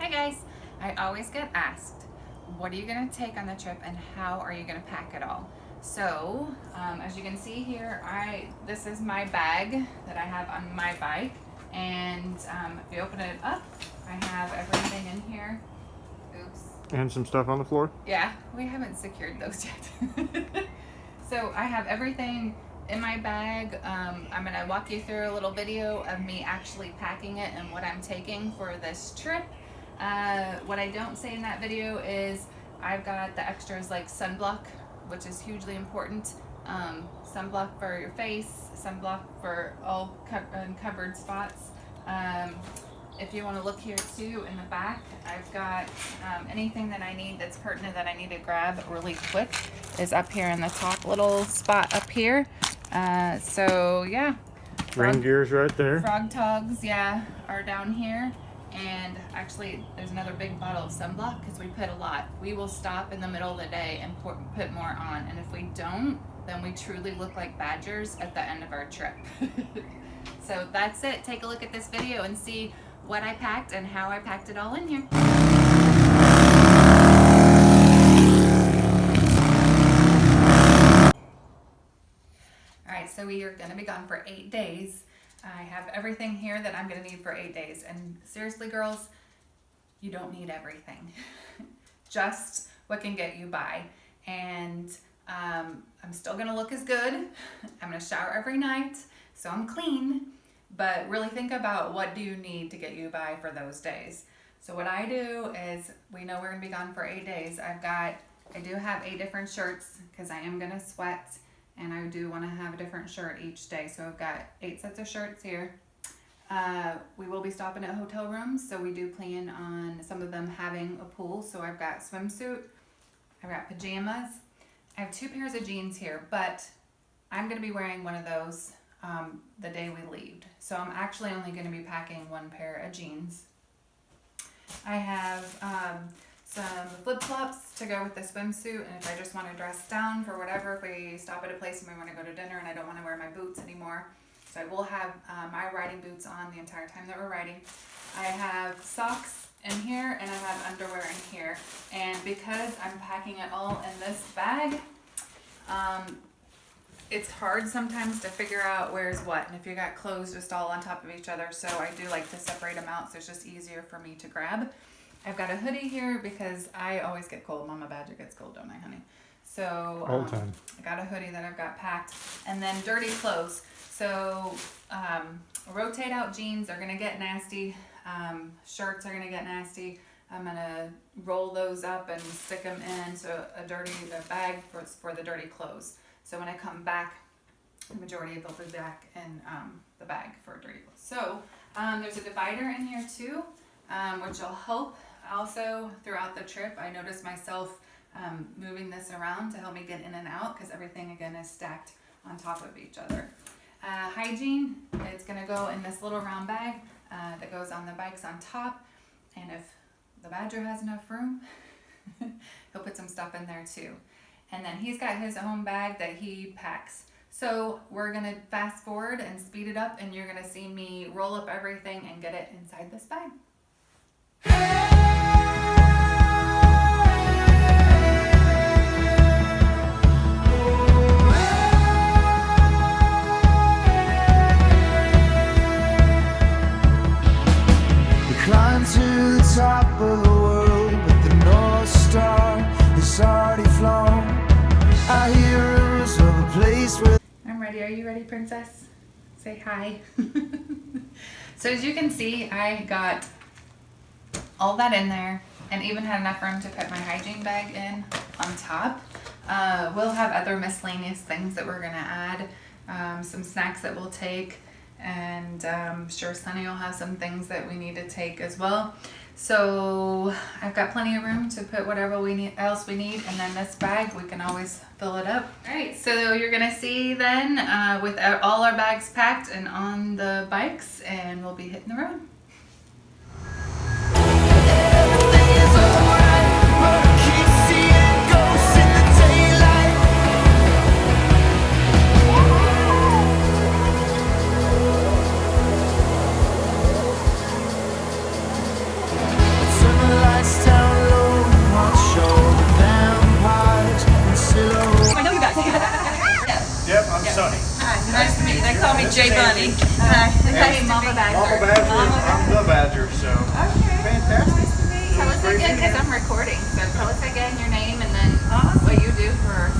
Hi guys, I always get asked, what are you going to take on the trip and how are you going to pack it all? So, as you can see here, this is my bag that I have on my bike, and if you open it up, I have everything in here. Oops. And some stuff on the floor? Yeah, we haven't secured those yet. So I have everything in my bag. I'm going to walk you through a little video of me actually packing it and what I'm taking for this trip. What I don't say in that video is I've got the extras like sunblock, which is hugely important. Sunblock for your face, sunblock for all uncovered spots. If you want to look here too in the back, I've got anything that I need that's pertinent that I need to grab really quick is up here in the top little spot up here. So yeah. Rain gear's right there. Frog togs, yeah, are down here. And actually, there's another big bottle of sunblock because we put a lot. We will stop in the middle of the day and put more on. And if we don't, then we truly look like badgers at the end of our trip. So that's it. Take a look at this video and see what I packed and how I packed it all in here. Alright, so we are going to be gone for 8 days. I have everything here that I'm going to need for 8 days. And seriously, girls, you don't need everything. Just what can get you by. And I'm still going to look as good. I'm going to shower every night, so I'm clean. But really think about what do you need to get you by for those days. So what I do is, we know we're going to be gone for 8 days. I do have 8 different shirts because I am going to sweat. And I do want to have a different shirt each day. So I've got 8 sets of shirts here. We will be stopping at hotel rooms. So we do plan on some of them having a pool. So I've got swimsuit. I've got pajamas. I have 2 pairs of jeans here. But I'm going to be wearing one of those the day we leave. So I'm actually only going to be packing 1 pair of jeans. I have some flip-flops to go with the swimsuit, and if I just want to dress down for whatever, if we stop at a place and we want to go to dinner and I don't want to wear my boots anymore. So I will have my riding boots on the entire time that we're riding. I have socks in here and I have underwear in here. And because I'm packing it all in this bag, it's hard sometimes to figure out where's what, and if you got clothes just all on top of each other, so I do like to separate them out so it's just easier for me to grab. I've got a hoodie here because I always get cold. Momma Badger gets cold, don't I, honey? So all the time. I got a hoodie that I've got packed. And then dirty clothes. So rotate out jeans are going to get nasty. Shirts are going to get nasty. I'm going to roll those up and stick them in a bag for the dirty clothes. So when I come back, the majority of them will be back in the bag for dirty clothes. So there's a divider in here too, which will help. Also, throughout the trip, I noticed myself moving this around to help me get in and out because everything, again, is stacked on top of each other. Hygiene, it's going to go in this little round bag that goes on the bikes on top. And if the Badger has enough room, he'll put some stuff in there too. And then he's got his own bag that he packs. So we're going to fast forward and speed it up, and you're going to see me roll up everything and get it inside this bag. Climb to the top of the world, but the North Star is already flown. I hear rumors of a place where... I'm ready. Are you ready, princess? Say hi. So as you can see, I got all that in there and even had enough room to put my hygiene bag in on top. We'll have other miscellaneous things that we're going to add, some snacks that we'll take. And I'm sure Sunny will have some things that we need to take as well. So I've got plenty of room to put whatever else we need. And then this bag, we can always fill it up. All right, so you're going to see then with all our bags packed and on the bikes, and we'll be hitting the road. Turn They call me J Bunny. Hi. Hey, Momma Badger. Momma Badger, I'm the Badger, so. Okay. Fantastic. Tell us again, because I'm recording. So tell us again your name and then Awesome. what you do for.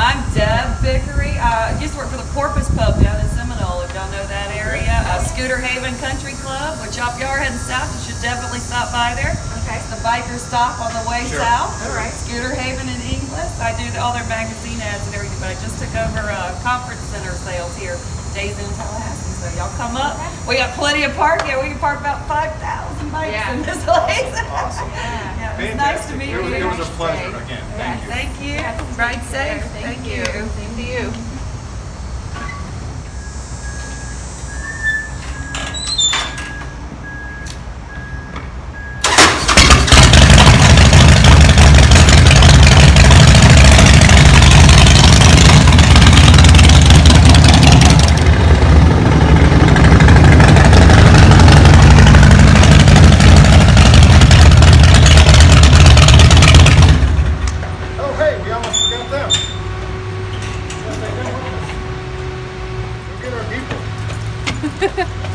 I'm Deb Vickery. I used to work for the Porpoise Pub down in Seminole, if y'all know that area. Scooter Haven Country Club, which if y'all are heading south, you should definitely stop by there. Okay. It's the biker stop on the way Sure. south. All right. Scooter Haven in English. I do all their magazine ads and everything, but I just took over conference center sales here, days in Tallahassee. So y'all come up. We got plenty of parking. We can park about 5,000 bikes Yeah. in this place. Awesome. Yeah, it's Fantastic. nice to meet It was, you. it was a pleasure again. Thank you. Thank you. Yeah, Ride safe. Thank you. Same to you. Oh, hey, we almost forgot them. Go get our people.